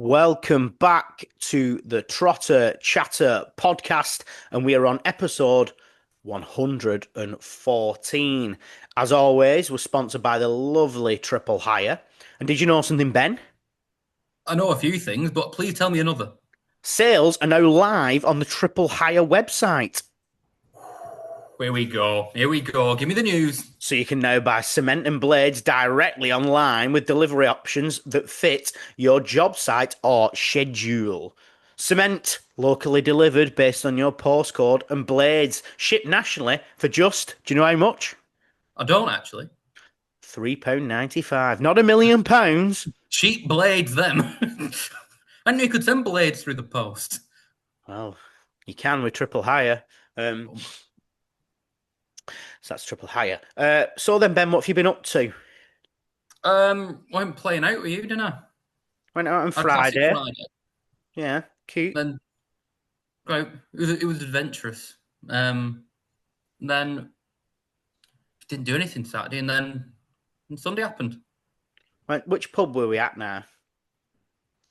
Welcome back to the Trotter Chatter podcast, and we are on episode 114. As always, we're sponsored by the lovely Triple Hire. And did you know something, Ben? I know a few things, but please tell me another. Sales are now live on the Triple Hire website. Here we go. Here we go. Give me the news. So you can now buy cement and blades directly online with delivery options that fit your job site or schedule. Cement, locally delivered based on your postcode, and blades shipped nationally for just, do you know how much? I don't actually. £3.95. Not £1,000,000. Cheap blades, them. I knew you could send blades through the post. Well, you can with Triple Hire. So that's Triple Hire. So then, Ben, what have you been up to? Went playing out with you, didn't I? Went out on A classic Friday. Friday. Yeah, cute. Then, right, it was adventurous. Then didn't do anything Saturday, and then Sunday happened. Right, which pub were we at now?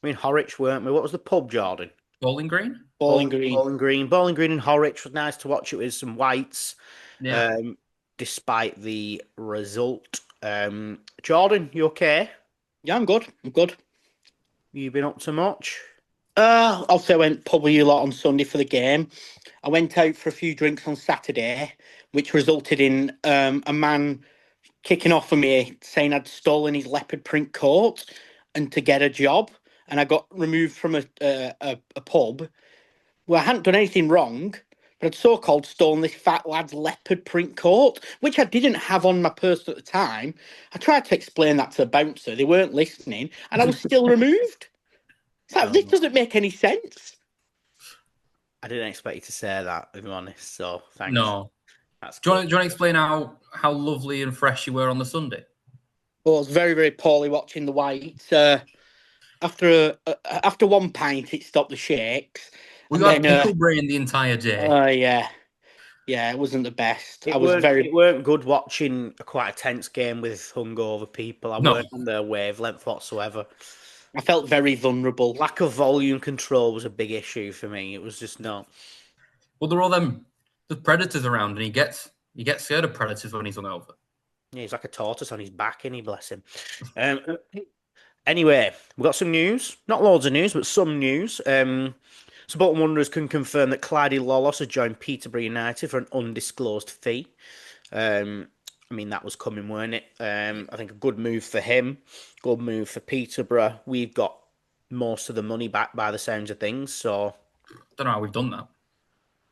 I mean, Horwich, weren't we? What was the pub, Jordan? Bowling Green. Bowling Green. Bowling Green and Horwich was nice to watch it with some whites. Yeah. Despite the result. Jordan, you okay? Yeah, I'm good. You been up to much? Also, I went pub with you lot on Sunday for the game. I went out for a few drinks on Saturday, which resulted in a man kicking off of me saying I'd stolen his leopard print coat and to get a job. And I got removed from a pub where I hadn't done anything wrong, but I'd so-called stolen this fat lad's leopard print coat, which I didn't have on my person at the time. I tried to explain that to the bouncer. They weren't listening, and I was still removed. So this doesn't make any sense. I didn't expect you to say that, if I'm honest, so thanks. No. That's do you want to explain how lovely and fresh you were on the Sunday? Well, I was very, very poorly watching the whites. After one pint, it stopped the shakes. We got pickle brain the entire day. Yeah, it wasn't the best. It weren't good watching quite a tense game with hungover people. I weren't on their wavelength whatsoever. I felt very vulnerable. Lack of volume control was a big issue for me. It was just not. Well, there are all the predators around, and he gets scared of predators when he's hungover. Yeah, he's like a tortoise on his back, and he bless him. Anyway, we've got some news. Not loads of news, but some news. So Bolton Wanderers can confirm that Clyde Lawless has joined Peterborough United for an undisclosed fee. I mean, that was coming, weren't it? I think a good move for him. Good move for Peterborough. We've got most of the money back by the sounds of things, so... Don't know how we've done that.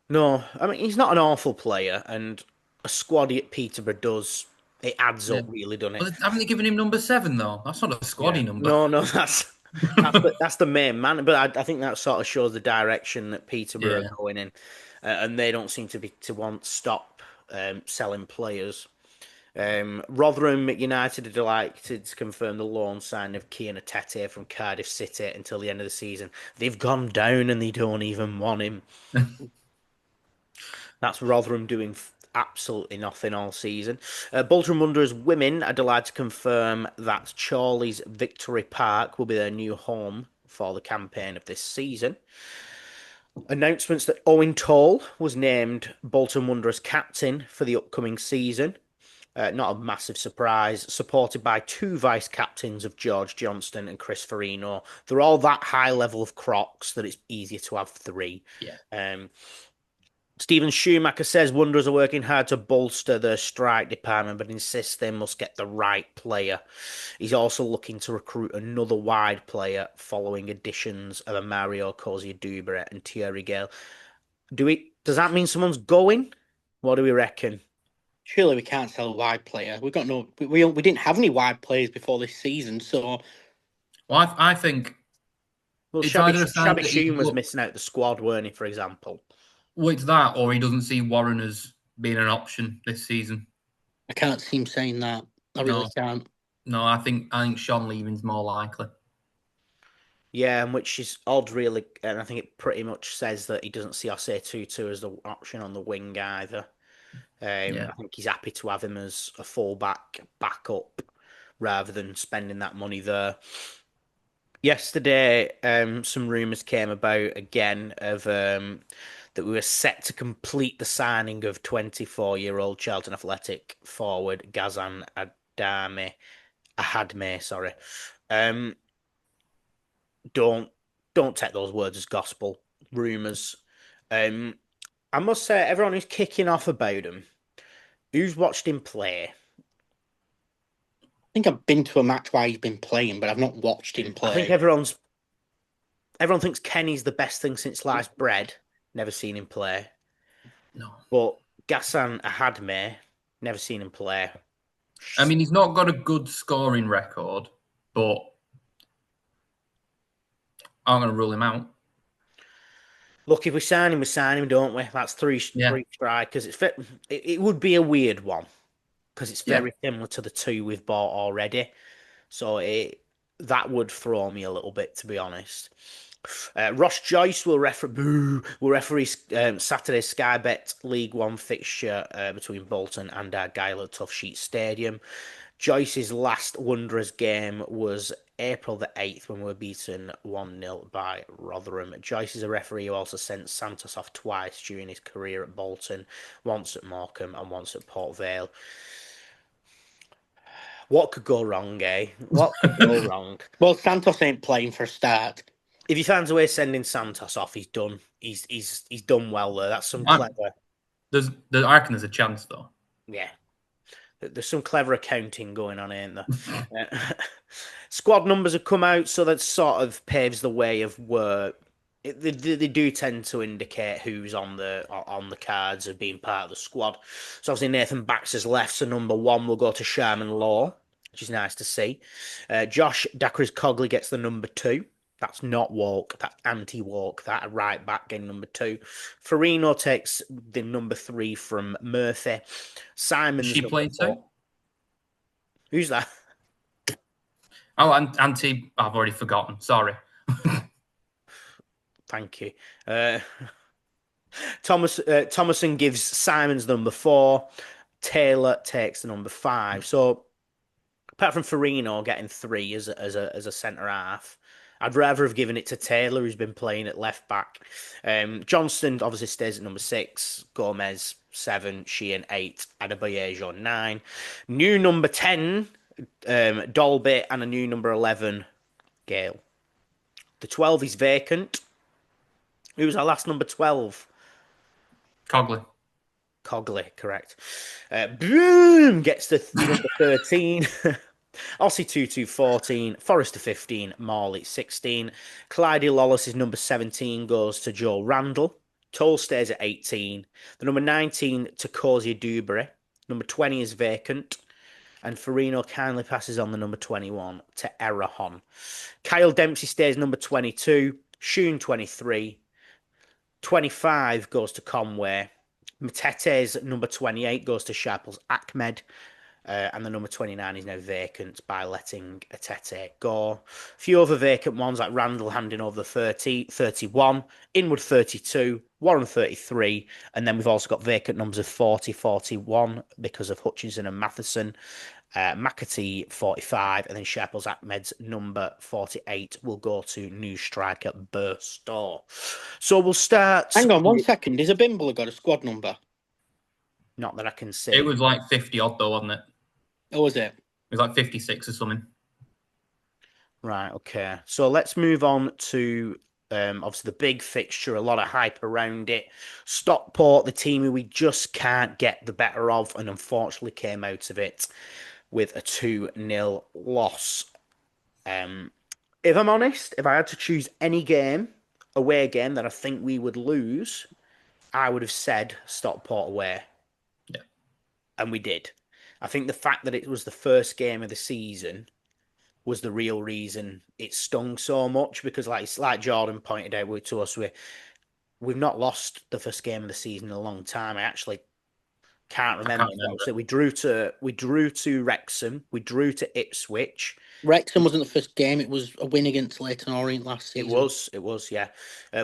No, I mean, he's not an awful player, and a squaddy at Peterborough does... It adds up, really, doesn't it? But haven't they given him number 7, though? That's not a squaddy number. No, that's the main man. But I think that sort of shows the direction that Peterborough are going in. And they don't seem to want to stop selling players. Rotherham United are delighted to confirm the loan sign of Kian Atete from Cardiff City until the end of the season. They've gone down and they don't even want him. That's Rotherham doing absolutely nothing all season. Bolton Wanderers women are delighted to confirm that Chorley's Victory Park will be their new home for the campaign of this season. Announcements that Owen Toll was named Bolton Wanderers captain for the upcoming season. Not a massive surprise. Supported by 2 vice-captains of George Johnston and Chris Farino. They're all that high level of crocs that it's easier to have 3. Yeah. Stephen Schumacher says Wanderers are working hard to bolster their strike department, but insists they must get the right player. He's also looking to recruit another wide player following additions of Mario Cosia-Dubret and Thierry Gale. Does that mean someone's going? What do we reckon? Surely we can't sell a wide player. We didn't have any wide players before this season, so. Well, I think. Well, Shabby Sheen was missing out the squad, weren't he? For example. Well, it's that, or he doesn't see Warren as being an option this season. I can't see him saying that. I really can't. No, I think Sean leaving's more likely. Yeah, and which is odd, really. And I think it pretty much says that he doesn't see Osei Tutu as the option on the wing either. I think he's happy to have him as a fullback backup rather than spending that money there. Yesterday, some rumours came about again of that we were set to complete the signing of 24-year-old Charlton Athletic forward Gazan Ahadme. Sorry, um, don't don't take those words as gospel. Rumours. Um, I must say, everyone who's kicking off about him, who's watched him play. I think I've been to a match where he's been playing, but I've not watched him I think play. everyone thinks Kenny's the best thing since sliced bread. Never seen him play. No. But Ghassan Ahadme, never seen him play. I mean, he's not got a good scoring record, but I'm going to rule him out. Look, if we sign him, don't we? That's three strikers. It would be a weird one because it's very similar to the two we've bought already. So that would throw me a little bit, to be honest. Ross Joyce will referee Saturday's Sky Bet League One fixture between Bolton and Argyle at Tough Sheet Stadium. Joyce's last Wanderers game was April the 8th when we were beaten 1-0 by Rotherham. Joyce is a referee who also sent Santos off twice during his career at Bolton, once at Morecambe and once at Port Vale. What could go wrong, eh? What could go wrong? Well, Santos ain't playing for a start. If he finds a way of sending Santos off, he's done. He's done well there. That's some clever. I reckon there's a chance though. Yeah, there's some clever accounting going on, ain't there? Squad numbers have come out, so that sort of paves the way of where they do tend to indicate who's on the cards of being part of the squad. So obviously Nathan Baxter's left, so number 1 will go to Sherman Law, which is nice to see. Josh Dacres Cogley gets the number 2. That's not Walk, that's anti-Walk, that right back getting number 2. Farino takes the number 3 from Murphy. Simon's she played 2? Who's that? Oh, I've already forgotten. Sorry. Thank you. Thomason gives Simons number 4. Taylor takes the number 5. So apart from Farino getting 3 as a centre half, I'd rather have given it to Taylor, who's been playing at left back. Johnston obviously stays at number 6. Gomez 7. Sheehan 8. Adebayo 9. New number 10, Dolby, and a new number 11, Gale. The 12 is vacant. Who was our last number 12? Cogley, correct. Boom gets the number 13. Aussie 22 14, Forrester 15, Morley 16. Clyde Lawless is number 17, goes to Joe Randall. Toll stays at 18. The number 19 to Cosia Dewberry. Number 20 is vacant. And Farino kindly passes on the number 21 to Erahon. Kyle Dempsey stays number 22. Shoon 23. 25 goes to Conway. Matete's number 28 goes to Sharples Ahmed. And the number 29 is now vacant by letting Atete go. A few other vacant ones like Randall handing over the 30, 31, Inwood 32, Warren 33, and then we've also got vacant numbers of 40, 41 because of Hutchinson and Matheson. McAtee 45, and then Sharples Ahmed's number 48 will go to new striker Burstow. So we'll start. Hang on 1 second. Is a Bimble got a squad number? Not that I can see. It was like 50 odd though, wasn't it? Oh, was it? It was like 56 or something. Right, okay. So let's move on to obviously the big fixture, a lot of hype around it. Stockport, the team who we just can't get the better of, and unfortunately came out of it with a 2-0 loss. If I'm honest, if I had to choose any game, away game, that I think we would lose, I would have said Stockport away. Yeah. And we did. I think the fact that it was the first game of the season was the real reason it stung so much, because like Jordan pointed out to us, we've not lost the first game of the season in a long time. I actually can't remember. So we drew to Wrexham, we drew to Ipswich. Wrexham wasn't the first game; it was a win against Leyton Orient last season. It was, yeah.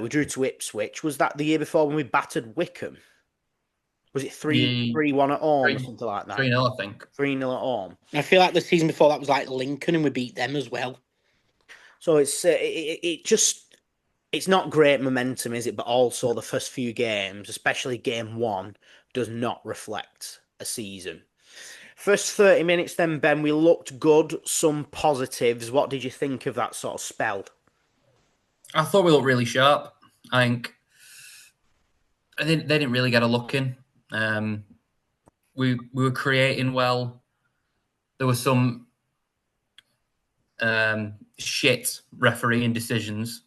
We drew to Ipswich. Was that the year before when we battered Wickham? Was it 3-1 at home or something like that? 3-0, I think. 3-0 at home. I feel like the season before that was like Lincoln, and we beat them as well. So it just it's not great momentum, is it? But also the first few games, especially game one, does not reflect a season. First 30 minutes, then Ben, we looked good. Some positives. What did you think of that sort of spell? I thought we looked really sharp. I think they didn't really get a look in. We were creating well. There were some shit refereeing decisions.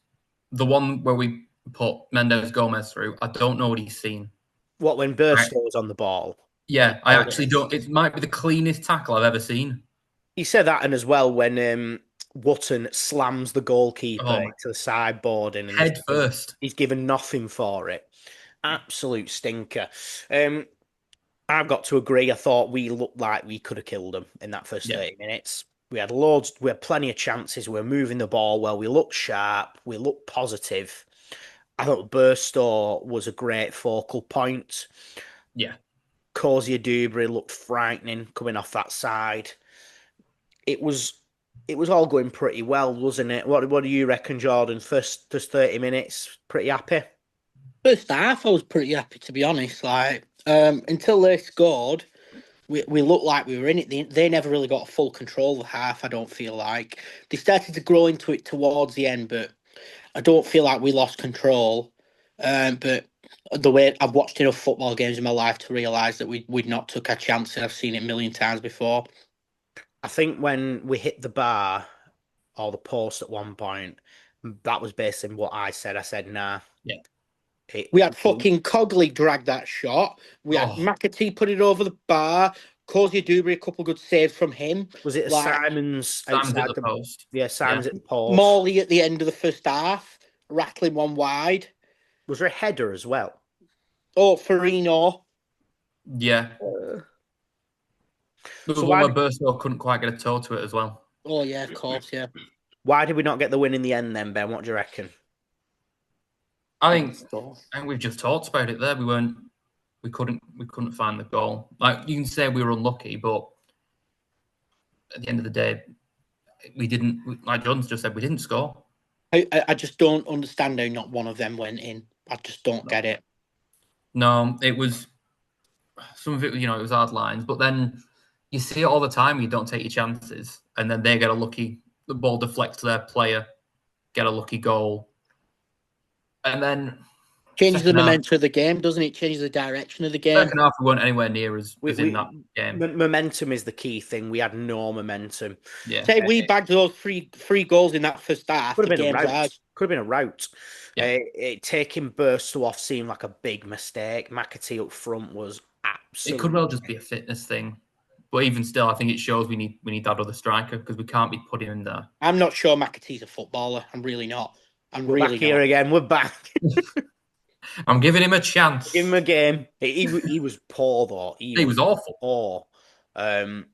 The one where we put Mendes Gomez through, I don't know what he's seen. What, when Burstow was on the ball? Yeah, I actually don't. It might be the cleanest tackle I've ever seen. He said that, and as well when Wotton slams the goalkeeper Oh, into the sideboard and head first. he's given nothing for it. Absolute stinker. I've got to agree. I thought we looked like we could have killed them in that first 30 minutes. We had plenty of chances. We were moving the ball well. We looked sharp. We looked positive. I thought Burstow was a great focal point. Yeah. Cozier Dubry looked frightening coming off that side. It was all going pretty well, wasn't it? What do you reckon, Jordan? First 30 minutes, pretty happy? First half, I was pretty happy, to be honest. Like, until they scored, we looked like we were in it. They never really got full control of the half, I don't feel like. They started to grow into it towards the end, but I don't feel like we lost control. But the way I've watched enough football games in my life to realise that we'd not took our chances. I've seen it a million times before. I think when we hit the bar or the post at one point, that was basically what I said. I said, nah. Yeah. We had fucking Cogley drag that shot. We had McAtee put it over the bar. Cozier Dubry, a couple good saves from him. Was it Simon's outside at the post? Yeah, Simon's at the post. Morley at the end of the first half, rattling one wide. Was there a header as well? Oh, Farino. Yeah. There was one where Burstow couldn't quite get a toe to it as well. Oh, yeah, of course, yeah. Why did we not get the win in the end then, Ben? What do you reckon? I think we've just talked about it there. We couldn't find the goal. Like, you can say we were unlucky, but at the end of the day, we didn't. Like John's just said, we didn't score. I just don't understand how not one of them went in. I just don't get it. No, it was some of it. It was hard lines, but then you see it all the time. You don't take your chances, and then they get the ball deflects to their player, get a lucky goal, and then changes the momentum of the game, doesn't it? Changes the direction of the game. Second half, we weren't anywhere near as in that game. Momentum is the key thing. We had no momentum. Yeah. Say we bagged those three goals in that first half. Could have been a rout. Could have been a rout. Yeah. Taking Burstow off seemed like a big mistake. McAtee up front was absolutely. It could well just be a fitness thing. But even still, I think it shows we need that other striker because we can't be putting him in there. I'm not sure McAtee's a footballer. I'm really not. We're back here again. We're back. I'm giving him a chance. Give him a game. He was poor though. He was awful. Poor. It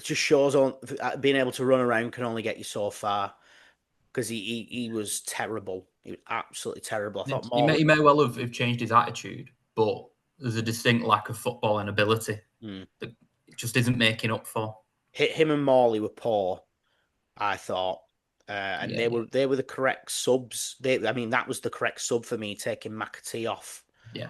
just shows on being able to run around can only get you so far because he was terrible. He was absolutely terrible. I thought he may well have changed his attitude, but there's a distinct lack of footballing ability that it just isn't making up for. Him and Morley were poor, I thought. They were the correct subs. That was the correct sub for me, taking McAtee off. Yeah.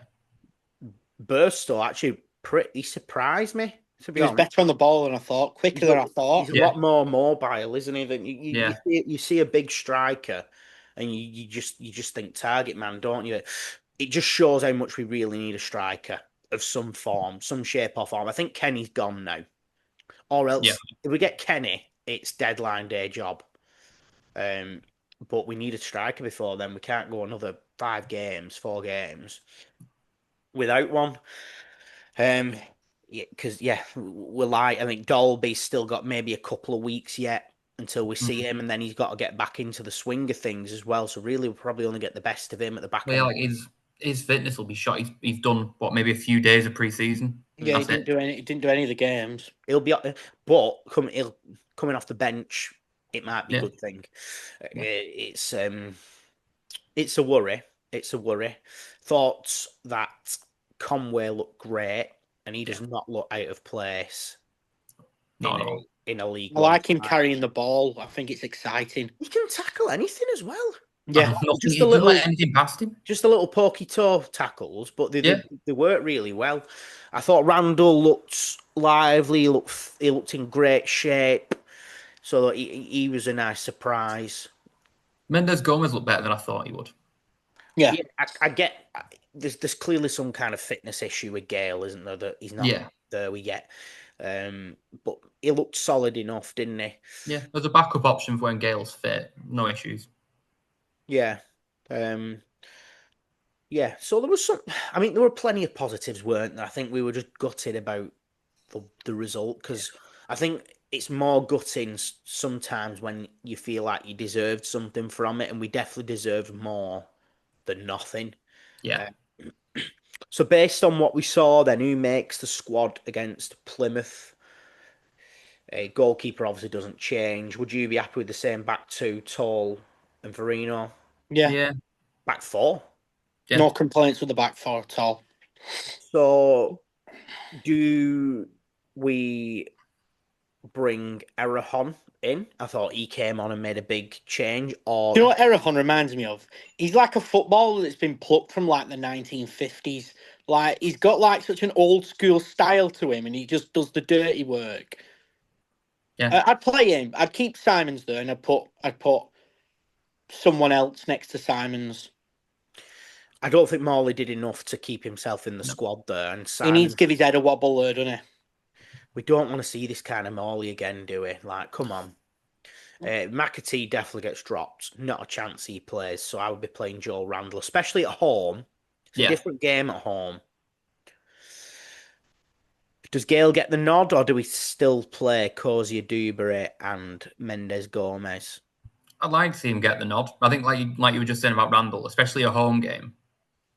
Burstow actually pretty surprised me, to be honest. He was better on the ball than I thought, quicker than I thought. He's a lot more mobile, isn't he? Than you see a big striker and you just think target man, don't you? It just shows how much we really need a striker of some form, some shape or form. I think Kenny's gone now. Or else, if we get Kenny, it's deadline day job. But we need a striker before then. We can't go another 4 games without one. Because we're like, I think Dolby's still got maybe a couple of weeks yet until we see him, and then he's got to get back into the swing of things as well. So really, we'll probably only get the best of him at the back end. Like his fitness will be shot. He's done maybe a few days of pre-season. Yeah, he didn't do any of the games. He'll be, but coming off the bench, it might be a good thing. It's a worry. It's a worry. Thought that Conway looked great, and he does not look out of place in a League I One like him side. carrying the ball. I think it's exciting. He can tackle anything as well. Yeah. Just He a doesn't little, let anything past him. just a little pokey toe tackles, but Yeah. they work really well. I thought Randall looked lively. He looked in great shape. So he was a nice surprise. Mendes Gomez looked better than I thought he would. Yeah. Yeah, I get. There's clearly some kind of fitness issue with Gale, isn't there? That he's not Yeah. there yet. But he looked solid enough, didn't he? Yeah. There's a backup option for when Gale's fit. No issues. Yeah. Yeah. So there was some. I mean, there were plenty of positives, weren't there? I think we were just gutted about the result because I think it's more gutting sometimes when you feel like you deserved something from it, and we definitely deserved more than nothing. Yeah. So based on what we saw, then who makes the squad against Plymouth? A goalkeeper obviously doesn't change. Would you be happy with the same back two, Tall and Verino? Yeah. Yeah. Back four. Yeah. No complaints with the back four at all. So do we bring Erahon in? I thought he came on and made a big change. Or Do you know what Erehon reminds me of? He's like a footballer that's been plucked from like the 1950s. Like he's got like such an old school style to him, and he just does the dirty work. Yeah. I'd play him. I'd keep Simons there, and I'd put someone else next to Simons. I don't think Morley did enough to keep himself in the No. squad there. And He needs Simon, to give his head a wobble there, doesn't he? we don't want to see this kind of Morley again, do we? Like, come on. McAtee definitely gets dropped. Not a chance he plays. So I would be playing Joel Randall, especially at home. It's a Yeah. different game at home. Does Gale get the nod, or do we still play Cozier Dubere and Mendes Gomez? I'd like to see him get the nod. I think, like you were just saying about Randall, especially a home game.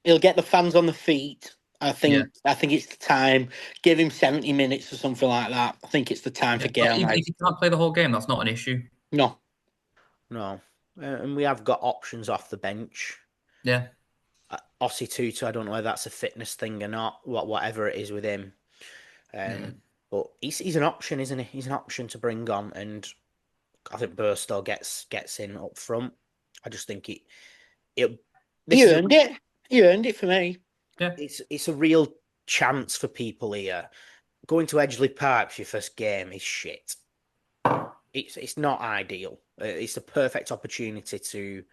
He'll get the fans on the feet. I think. Yeah. I think it's the time. Give him 70 minutes or something like that. I think it's the time for Yeah. Gale Even now. if he can't play the whole game, that's not an issue. No. No. And we have got options off the bench. Yeah. Ossie Tutu, I don't know whether that's a fitness thing or not, whatever it is with him. But he's an option, isn't he? He's an option to bring on, and I think Burstow gets in up front. I just think it He earned it. He earned it for me. Yeah. It's a real chance for people here. Going to Edgeley Park for your first game is shit. It's not ideal. It's a perfect opportunity to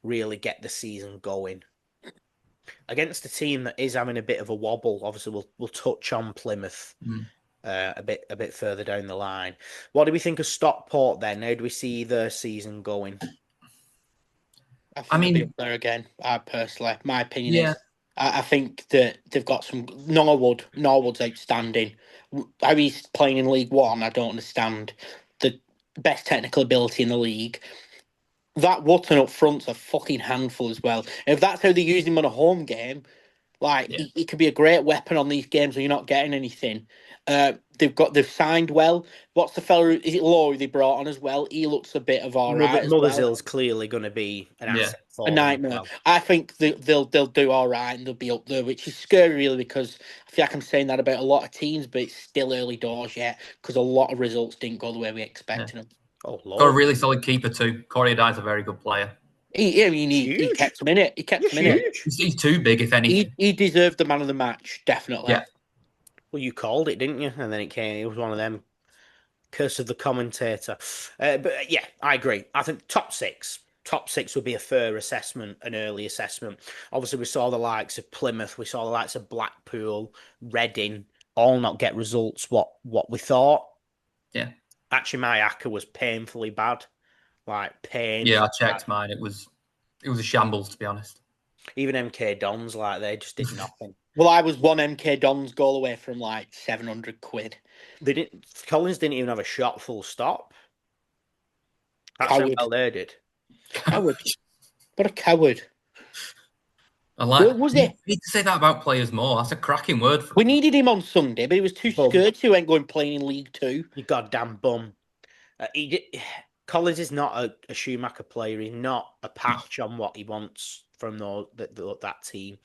really get the season going against a team that is having a bit of a wobble. Obviously, we'll touch on Plymouth a bit further down the line. What do we think of Stockport then? How do we see their season going? I think I they'll be mean, up there again. Personally, my opinion Yeah. is, I think that they've got some. Norwood's outstanding. How he's playing in League One, I don't understand. The best technical ability in the league. That Wotton up front's a fucking handful as well. If that's how they use him on a home game, like Yeah. he could be a great weapon on these games where you're not getting anything. They've signed well. What's the fella? Is it Lowe they brought on as well? He looks a bit of all right as well. Mothershill's clearly going to be an asset for A them as nightmare. well. I think they'll do all right and they'll be up there, which is scary really because I feel like I'm saying that about a lot of teams, but it's still early doors yet because a lot of results didn't go the way we expected them. Oh Got a Lord, really solid keeper too. Corey Dye's a very good player. He kept him in it. He kept him in it. huge. He's too big, if anything. He deserved the man of the match, definitely. Yeah. Well, you called it, didn't you? And then it came. It was one of them. Curse of the commentator. But yeah, I agree. I think top six would be a fair assessment, an early assessment. Obviously, we saw the likes of Plymouth, we saw the likes of Blackpool, Reading, all not get results what we thought. Yeah. Actually, my ACCA was painfully bad. Like pain. Yeah, I checked mine. It was a shambles, to be honest. Even MK Dons, like they just did nothing. Well, I was one MK Dons goal away from like 700 quid. Collins didn't even have a shot full stop. That's how Coward. well they did. Coward. What a coward. I like. What was You it? need to say that about players more. That's a cracking word for We needed him on Sunday, but he was too Bum. scared to ain't going playing in League Two. You goddamn bum. Collins is not a Schumacher player. He's not a patch on what he wants from that team.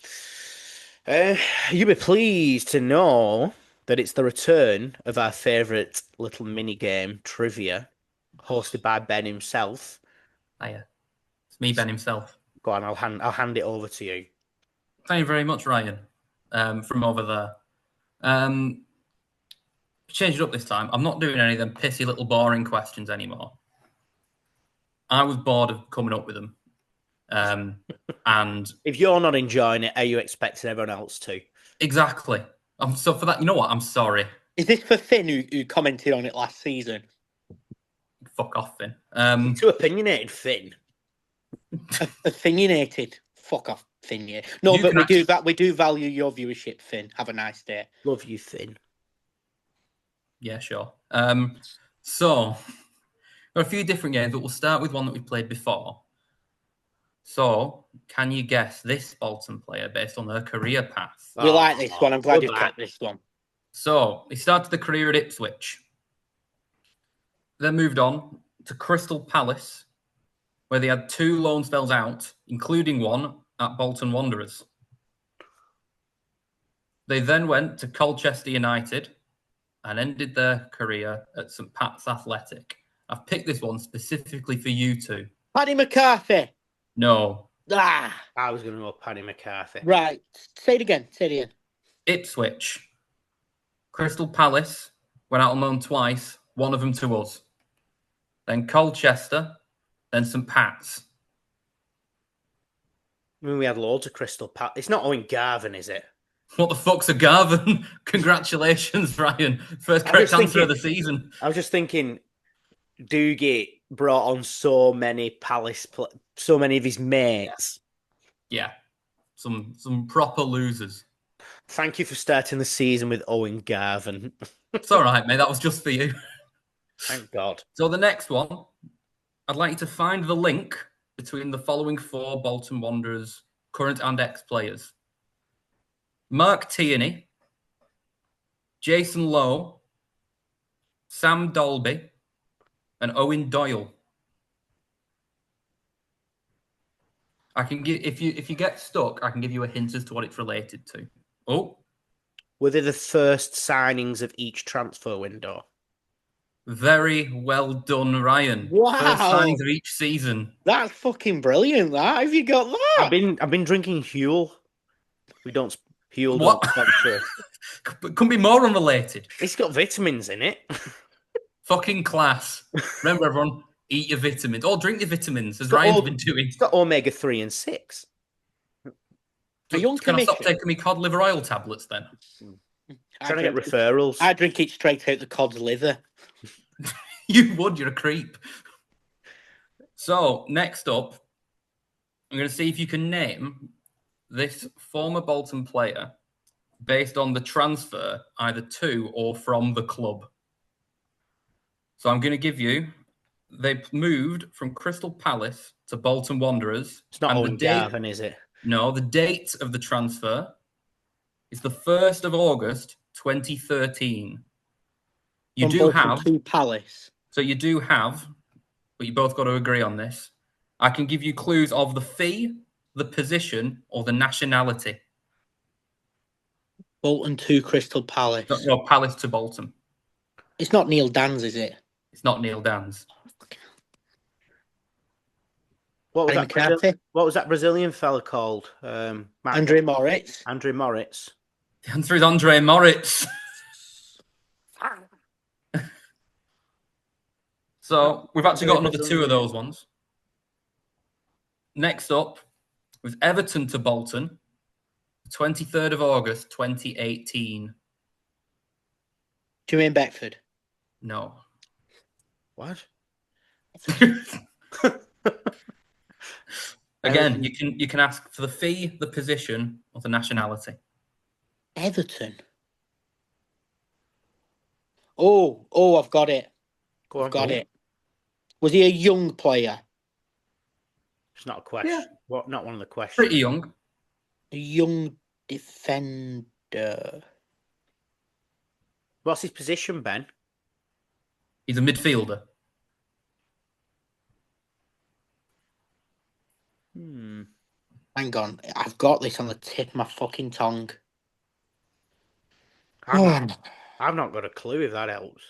You'll be pleased to know that it's the return of our favourite little mini game, Trivia, hosted by Ben himself. Hiya. It's me, Ben himself. Go on, I'll hand it over to you. Thank you very much, Ryan, from over there. Change it up this time. I'm not doing any of them pissy little boring questions anymore. I was bored of coming up with them. And if you're not enjoying it, are you expecting everyone else to? Exactly. So for that, you know what? I'm sorry. Is this for Finn who commented on it last season? Fuck off, Finn. Too opinionated, Finn. Opinionated. Fuck off, Finn. Yeah. No, You but can we actually- do that. We do value your viewership, Finn. Have a nice day. Love you, Finn. Yeah, sure. So there are a few different games, but we'll start with one that we've played before. So, can you guess this Bolton player based on their career path? We like this one. I'm glad good you lad. kept this one. So, he started the career at Ipswich. Then moved on to Crystal Palace, where they had 2 loan spells out, including one at Bolton Wanderers. They then went to Colchester United and ended their career at St Pat's Athletic. I've picked this one specifically for you two. Paddy McCarthy. No. Ah, I was going to go Paddy McCarthy. right. Say it again. Say it again. Ipswich. Crystal Palace went out on loan twice, one of them to us. Then Colchester, then St Pat's. I mean, we had loads of Crystal Palace. It's not Owen Garvin, is it? What the fuck's a Garvin? Congratulations, Ryan. First correct answer of the season. I was just thinking, Doogie brought on so many so many of his mates. Yeah. Some proper losers. Thank you for starting the season with Owen Garvin. It's all right, mate. That was just for you. Thank God. So the next one, I'd like you to find the link between the following 4 Bolton Wanderers current and ex-players. Mark Tierney, Jason Lowe, Sam Dolby, and Owen Doyle. I can give if you get stuck, I can give you a hint as to what it's related to. Oh, Were they the first signings of each transfer window? very well done, Ryan. Wow. First signings of each season. That's fucking brilliant. That have you got that? I've been drinking Huel. Huel What? don't sponsor. Couldn't be more unrelated. It's got vitamins in it. Fucking class. Remember, everyone, eat your vitamins or drink your vitamins, as got Ryan's all- been doing. It's got omega 3 and 6. Are you on Can I stop commission? taking me cod liver oil tablets then? Trying to get referrals. I drink it straight out the cod's liver. You would, you're a creep. So, next up, I'm going to see if you can name this former Bolton player based on the transfer either to or from the club. So I'm going to give you, they moved from Crystal Palace to Bolton Wanderers. It's not and Owen Garvin, is it? No, the date of the transfer is the 1st of August, 2013. You From do Bolton have, to Palace. so you do have, but you both got to agree on this. I can give you clues of the fee, the position, or the nationality. Bolton to Crystal Palace. No, Palace to Bolton. It's not Neil Dans, is it? It's not Neil Dans. What was, Paddy that Brazil- McCarthy? what was that Brazilian fella called? Andre Moritz. Andre Moritz. The answer is Andre Moritz. So we've actually got another 2 of those ones. Next up was Everton to Bolton, 23rd of August, 2018. Jermaine Beckford. No. What? Again, you can ask for the fee, the position, or the nationality. Everton. Oh, I've got it. Go on, I've got go on. it. Was he a young player? It's not a question. Yeah. What? Not one of the questions. Pretty young. A young defender. What's his position, Ben? He's a midfielder. Hang on. I've got this on the tip of my fucking tongue. I'm I've not got a clue if that helps.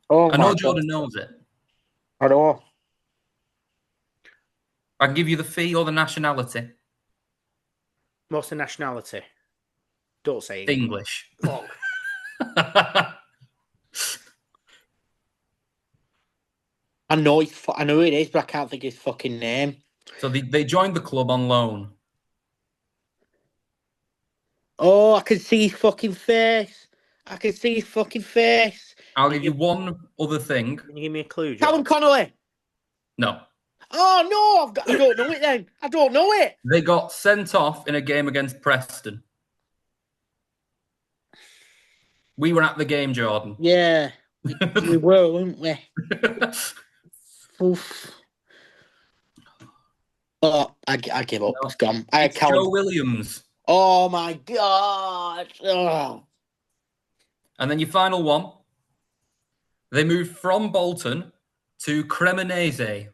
Oh I know my Jordan God. knows it. I know. I can give you the fee or the nationality. What's the nationality? Don't say English. Fuck. I know who it is, but I can't think of his fucking name. So they joined the club on loan. Oh, I can see his fucking face. I can see his fucking face. I'll give you one other thing. Can you give me a clue, Callum John? Connolly. No. Oh no, I don't know it then. I don't know it. They got sent off in a game against Preston. We were at the game, Jordan. Yeah, we were, weren't we? Oof. Oh, I give up. No. It's gone. I had It's Joe Callum. Williams. Oh my God. Oh. And then your final one. They moved from Bolton to Cremonese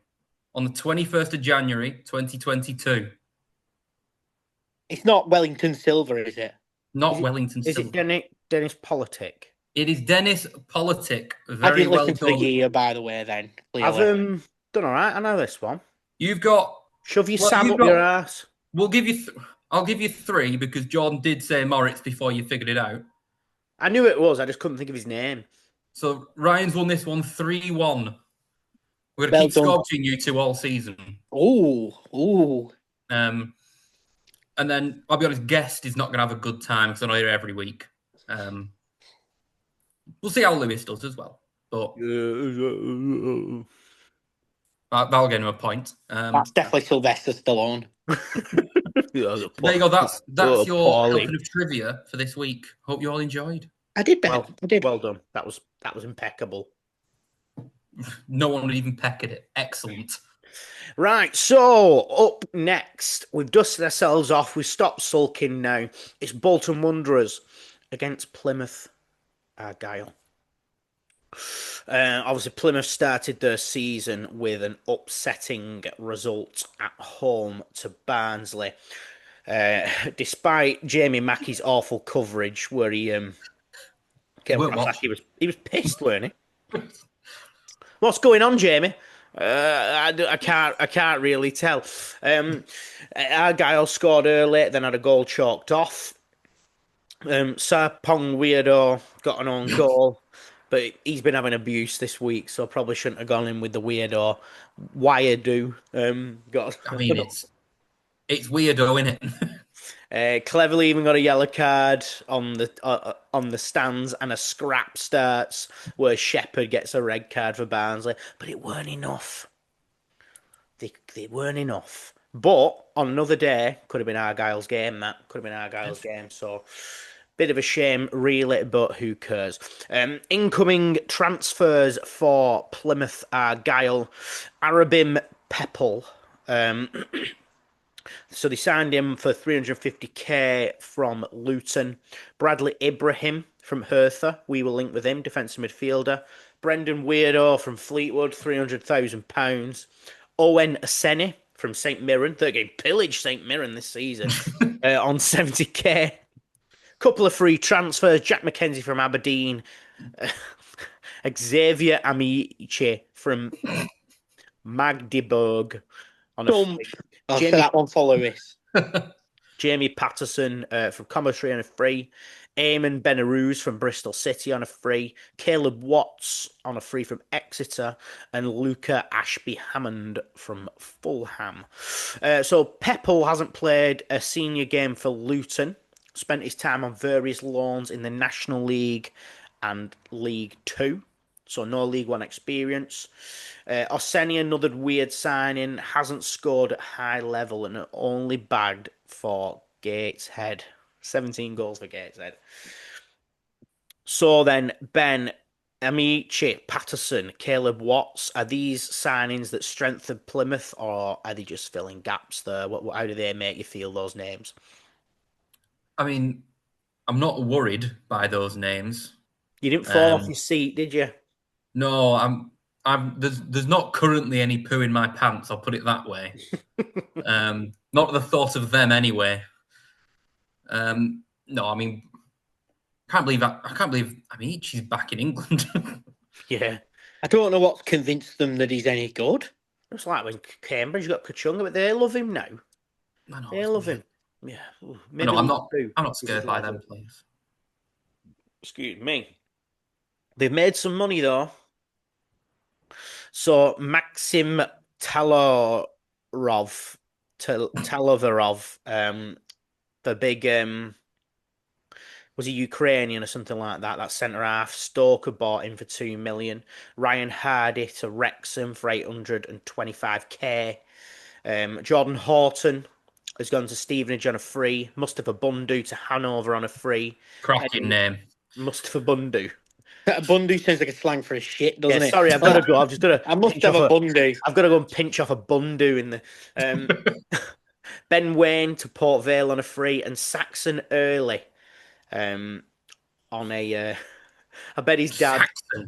on the 21st of January, 2022. It's not Wellington Silver, is it? Not Wellington Is Silver. it Dennis Politic? It is Dennis Politic. I Very didn't well listen to the done. year, by the way, then. I've Clearly. done all right. I know this one. You've got. Shove your Well, Sam you've up got- your ass. We'll give you. I'll give you 3 because Jordan did say Moritz before you figured it out. I knew it was. I just couldn't think of his name. So Ryan's won this one 3-1. We're going to Well keep done. score between you two all season. Ooh. And then I'll be honest, guest is not going to have a good time because I know you're every week. We'll see how Lewis does as well, but that'll get him a point. That's definitely Sylvester Stallone. There you go. That's your Paulie. helping of trivia for this week. Hope you all enjoyed. I did better. Well, I did. well done. That was impeccable. No one would even peck at it. Excellent. Right, so up next, we've dusted ourselves off. We've stopped sulking now. It's Bolton Wanderers against Plymouth Argyle. Obviously, Plymouth started their season with an upsetting result at home to Barnsley. Despite Jamie Mackey's awful coverage, where he came across like he was pissed, weren't he? What's going on, Jamie? I can't really tell. Argyle scored early, then had a goal chalked off. Sarpong Weirdo got an own goal, but he's been having abuse this week, so probably shouldn't have gone in with the Weirdo. Wiredo got. I mean, it's weirdo, isn't it? Cleverly even got a yellow card on the stands, and a scrap starts where Shepherd gets a red card for Barnsley, but it weren't enough. They weren't enough. But on another day, could have been Argyle's game. That could have been Argyle's game. So, bit of a shame, really, but who cares? Incoming transfers for Plymouth Argyle, Arabim Pepple. So they signed him for 350k from Luton. Bradley Ibrahim from Hertha. We will link with him, defensive midfielder. Brendan Weirdo from Fleetwood, £300,000. Owen Aseni from St Mirren. They're getting pillaged St Mirren this season on 70k. Couple of free transfers. Jack McKenzie from Aberdeen. Xavier Amici from Magdeburg on a free. I'll say that one for Lewis. Jamie Patterson from Coventry on a free. Eamon Benaruz from Bristol City on a free. Caleb Watts on a free from Exeter. And Luca Ashby-Hammond from Fulham. So Pepple hasn't played a senior game for Luton. Spent his time on various loans in the National League and League Two. So no League One experience. Oseni, another weird signing, hasn't scored at high level and only bagged for Gateshead. 17 goals for Gateshead. So then, Ben, Amici, Patterson, Caleb Watts, are these signings that strengthen Plymouth, or are they just filling gaps there? How do they make you feel, those names? I mean, I'm not worried by those names. You didn't fall off your seat, did you? No, there's not currently any poo in my pants, I'll put it that way. Not the thought of them anyway. No, I mean, can't believe that. I can't believe Amichi's back in England. Yeah. I don't know what's convinced them that he's any good. It's like when Cambridge got Kachunga, but they love him now. I know, They it's love weird. him. Yeah. Ooh, I maybe know, I'm League not. Two. I'm not This is scared by level. them players. Excuse me. They've made some money though. So Maxim Talorov, Talovarov, the big was he Ukrainian or something like that? That centre half. Stoker bought him for 2 million. Ryan Hardy to Wrexham for 825k. Jordan Horton has gone to Stevenage on a free. Mustafa Bundu to Hanover on a free. Cracking name. Mustafa Bundu. Bundu sounds like a slang for a shit, Yeah, doesn't it? sorry, I've got to go. I've just got to I must pinch have off a Bundu. I've got to go and pinch off a Bundu in the. Ben Waine to Port Vale on a free, and Saxon Early on a. I bet his dad. Saxon.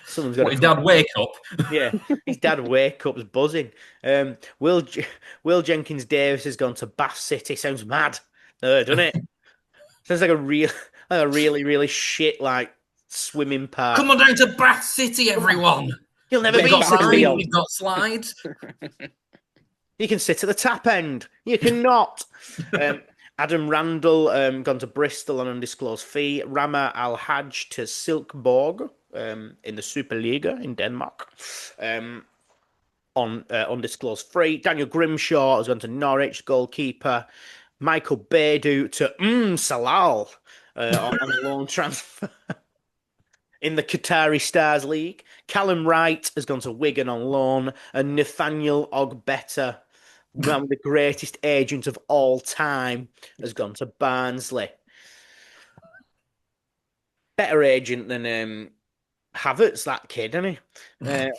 Someone's got What, to his come. dad wake up? Yeah, his dad wake up's buzzing. Will Jenkins Davis has gone to Bath City. Sounds mad, doesn't it? Sounds like a really really shit like swimming park. Come on down to Bath City, everyone. You'll never We've be got We've got to City. be rides, on. we've got slides. You can sit at the tap end. You cannot. Adam Randall gone to Bristol on undisclosed fee. Rama Al Haj to Silkeborg in the Superliga in Denmark on undisclosed free. Daniel Grimshaw has gone to Norwich, goalkeeper. Michael Beidou to Salal on a loan transfer in the Qatari Stars League. Callum Wright has gone to Wigan on loan, and Nathaniel Ogbeta, one of the greatest agents of all time, has gone to Barnsley. Better agent than Havertz, that kid, isn't he?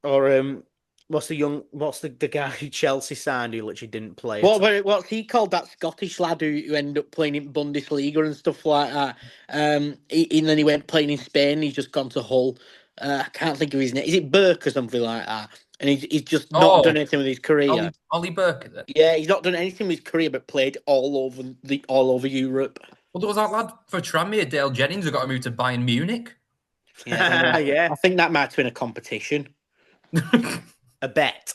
Or what's the guy who Chelsea signed who literally didn't play it? What's he called? That Scottish lad who ended up playing in Bundesliga and stuff like that. And then he went playing in Spain. He's just gone to Hull. I can't think of his name. Is it Burke or something like that? And he's just not done anything with his career. Ollie Burke, is it? Yeah, he's not done anything with his career, but played all over Europe. Well, there was that lad for Tranmere, Dale Jennings, who got to move to Bayern Munich. Yeah, Yeah. I think that might have been a competition. A bet.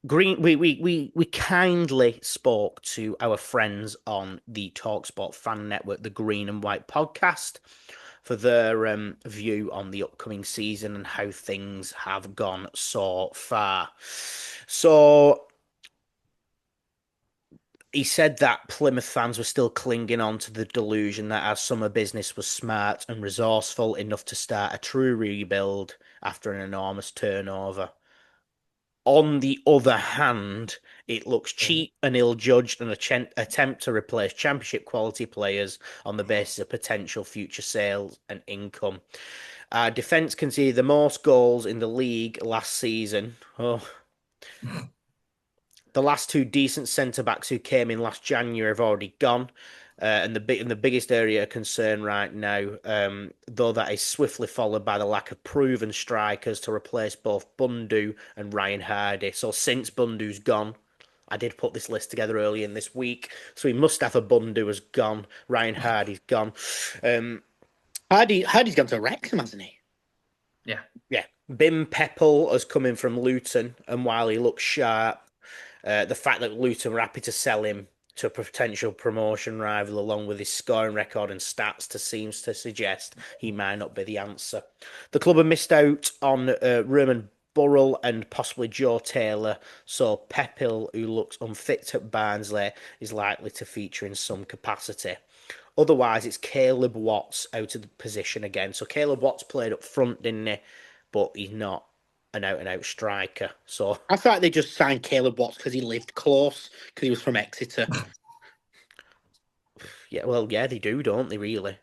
Green. We kindly spoke to our friends on the Talksport fan network, the Green and White podcast, for their view on the upcoming season and how things have gone so far. So he said that Plymouth fans were still clinging on to the delusion that our summer business was smart and resourceful enough to start a true rebuild after an enormous turnover. On the other hand, it looks cheap and ill-judged and attempt to replace championship quality players on the basis of potential future sales and income. Our defence conceded the most goals in the league last season. Oh. The last two decent centre-backs who came in last January have already gone. And the biggest area of concern right now, though that is swiftly followed by the lack of proven strikers to replace both Bundu and Ryan Hardy. So since Bundu's gone, I did put this list together early in this week, so we must have a Bundu has gone, Ryan Hardy's gone. Hardy's gone to Wrexham, hasn't he? Yeah. Bim Peppel has come in from Luton, and while he looks sharp, the fact that Luton were happy to sell him to a potential promotion rival along with his scoring record and stats seems to suggest he might not be the answer. The club have missed out on Roman Burrell and possibly Joe Taylor, so Pepil, who looks unfit at Barnsley, is likely to feature in some capacity. Otherwise, it's Caleb Watts out of the position again. So Caleb Watts played up front, didn't he? But he's not an out-and-out striker. So I thought they just signed Caleb Watts because he lived close, because he was from Exeter. yeah, they do, don't they, really?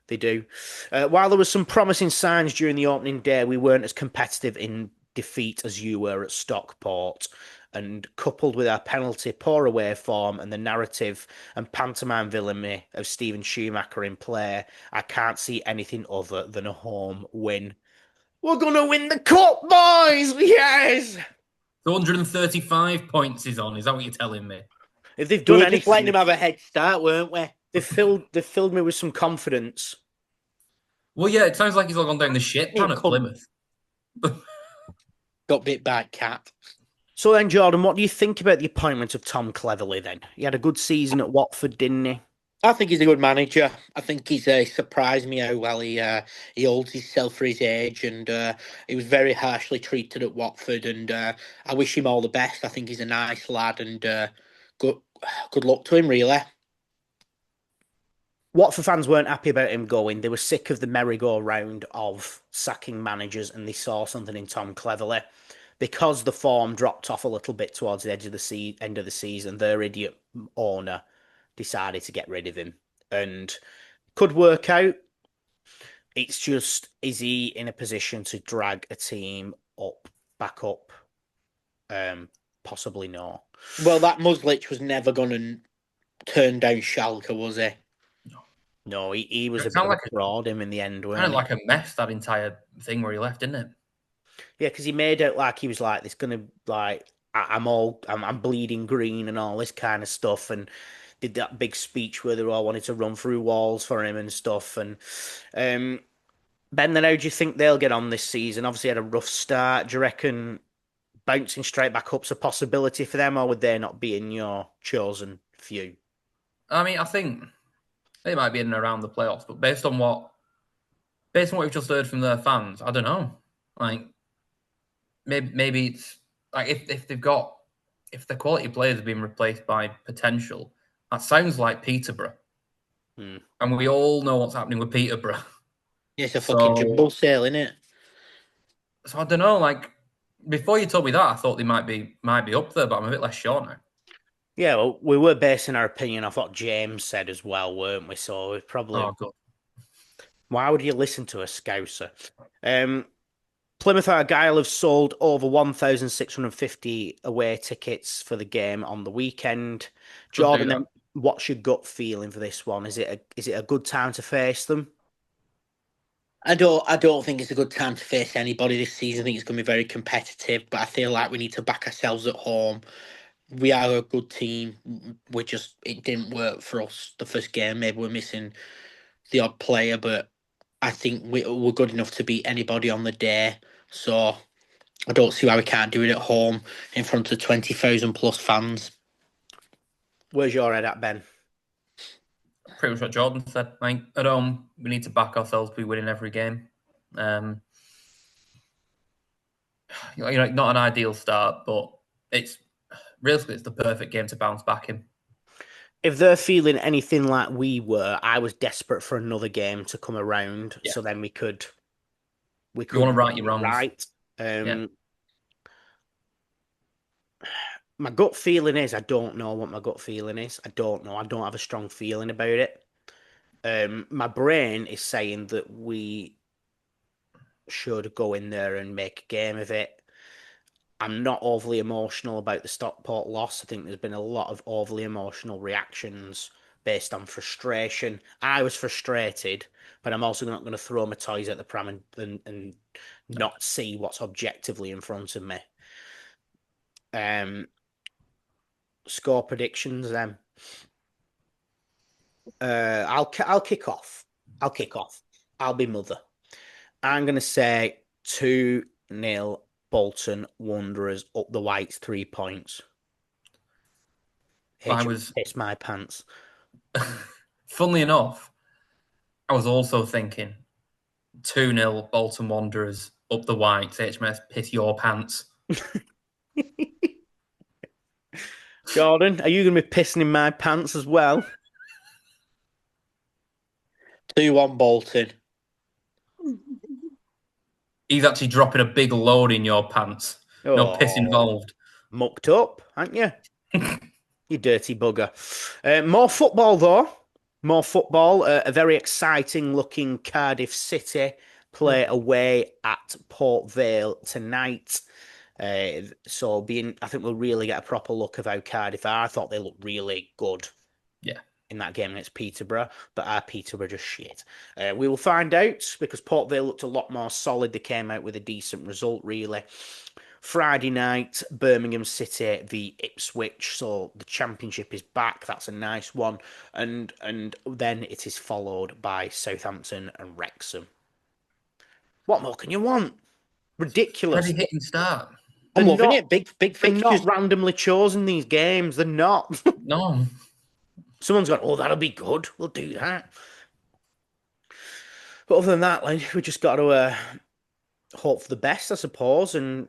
They do. While there was some promising signs during the opening day, we weren't as competitive in defeat as you were at Stockport. And coupled with our penalty, poor away form, and the narrative and pantomime villainy of Stephen Schumacher in play, I can't see anything other than a home win. We're going to win the cup, boys! Yes! 235 points he's on. Is that what you're telling me? If they've We done were just letting anything, him have a head start, weren't we? they've filled me with some confidence. Well, yeah, it sounds like he's all gone down the shit pan at Plymouth. Got bit by a cat. So then, Jordan, what do you think about the appointment of Tom Cleverley then? He had a good season at Watford, didn't he? I think he's a good manager. I think he's surprised me how well he holds himself for his age, and he was very harshly treated at Watford. And I wish him all the best. I think he's a nice lad, and good luck to him, really. Watford fans weren't happy about him going. They were sick of the merry-go-round of sacking managers, and they saw something in Tom Cleverley. Because the form dropped off a little bit towards the edge of the end of the season, their idiot owner decided to get rid of him. And could work out. It's just, is he in a position to drag a team back up? Possibly no. Well, that Muslich was never going to turn down Schalke, was he? No, he was It a bit sounded of like a fraud him in the end, kind weren't of he? like a mess, that entire thing where he left, didn't it? Yeah, because he made it like he was like this gonna like I'm bleeding green and all this kind of stuff, and did that big speech where they all wanted to run through walls for him and stuff. And Ben, then how do you think they'll get on this season? Obviously, had a rough start. Do you reckon bouncing straight back up's a possibility for them, or would they not be in your chosen few? I mean, I think they might be in and around the playoffs, but based on what we've just heard from their fans, I don't know. Like, maybe it's like if the quality players have been replaced by potential, that sounds like Peterborough, and we all know what's happening with Peterborough. Yeah, it's a fucking jumbo sale, isn't it? So I don't know. Like, before you told me that, I thought they might be up there, but I'm a bit less sure now. Yeah, well, we were basing our opinion off what James said as well, weren't we? So we probably. Oh, good. Why would you listen to a Scouser? Plymouth Argyle have sold over 1,650 away tickets for the game on the weekend. Jordan, then, what's your gut feeling for this one? Is it a good time to face them? I don't think it's a good time to face anybody this season. I think it's going to be very competitive, but I feel like we need to back ourselves at home. We are a good team. It didn't work for us the first game. Maybe we're missing the odd player, but I think we're good enough to beat anybody on the day. So I don't see why we can't do it at home in front of 20,000 plus fans. Where's your head at, Ben? Pretty much what Jordan said. Like, at home, we need to back ourselves to be winning every game. Not an ideal start, but it's the perfect game to bounce back in. If they're feeling anything like we were, I was desperate for another game to come around, so then we could. You want to right your wrongs, right? My gut feeling is I don't know what my gut feeling is. I don't know. I don't have a strong feeling about it. My brain is saying that we should go in there and make a game of it. I'm not overly emotional about the Stockport loss. I think there's been a lot of overly emotional reactions based on frustration. I was frustrated, but I'm also not going to throw my toys at the pram and not see what's objectively in front of me. Score predictions then. I'll kick off. I'll be mother. I'm going to say 2-0 Bolton Wanderers up the Whites 3 points. I was piss my pants. Funnily enough, I was also thinking 2-0 Bolton Wanderers up the Whites. HMS piss your pants. Jordan, are you going to be pissing in my pants as well? 2-1 Bolton. He's actually dropping a big load in your pants. No piss involved. Mucked up, aren't you? You dirty bugger. More football, though. More football. A very exciting looking Cardiff City play away at Port Vale tonight. I think we'll really get a proper look of how Cardiff are. I thought they looked really good. Yeah. In that game against Peterborough, but our Peterborough just shit. We will find out because Port Vale looked a lot more solid. They came out with a decent result, really. Friday night, Birmingham City v Ipswich. So the Championship is back. That's a nice one. And then it is followed by Southampton and Wrexham. What more can you want? Ridiculous. Heavy hitting start. I'm They're loving not- it. Big They're fixtures. not randomly chosen, these games. They're not. No. Someone's gone, oh, that'll be good. We'll do that. But other than that, like, we just got to hope for the best, I suppose, and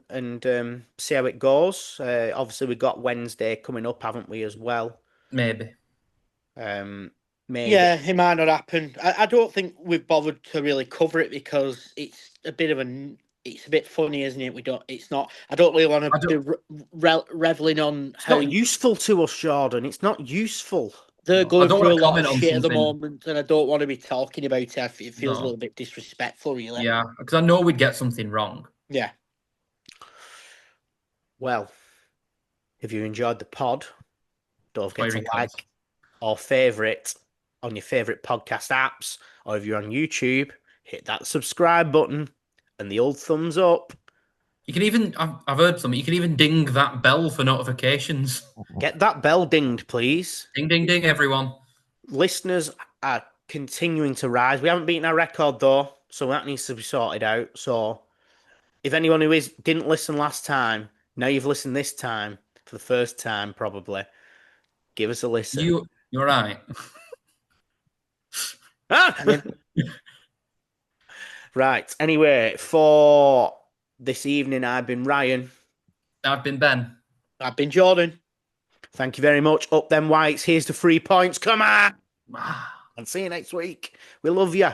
see how it goes. Obviously, we've got Wednesday coming up, haven't we, as well? Maybe. Maybe. Yeah, it might not happen. I don't think we've bothered to really cover it because it's a bit of it's a bit funny, isn't it? It's not. I don't really want to be reveling on It's how not useful to us, Jordan. It's not useful. they're No, I going don't through a wanna lot of comment on shit at the something. moment, and I don't want to be talking about it. It feels a No. little bit disrespectful, really. Yeah, because I know we'd get something wrong. Yeah. Well, if you enjoyed the pod, don't forget Very to close. like or favourite on your favourite podcast apps, or if you're on YouTube, hit that subscribe button and the old thumbs up. You can even, I've heard something, you can even ding that bell for notifications. Get that bell dinged, please. Ding, ding, ding, everyone. Listeners are continuing to rise. We haven't beaten our record, though, so that needs to be sorted out. So if anyone who didn't listen last time, now you've listened this time, for the first time probably, give us a listen. You're right. Ah! Right. Anyway, for this evening, I've been Ryan. I've been Ben. I've been Jordan. Thank you very much. Up them Whites. Here's the 3 points. Come on. Ah. And see you next week. We love you.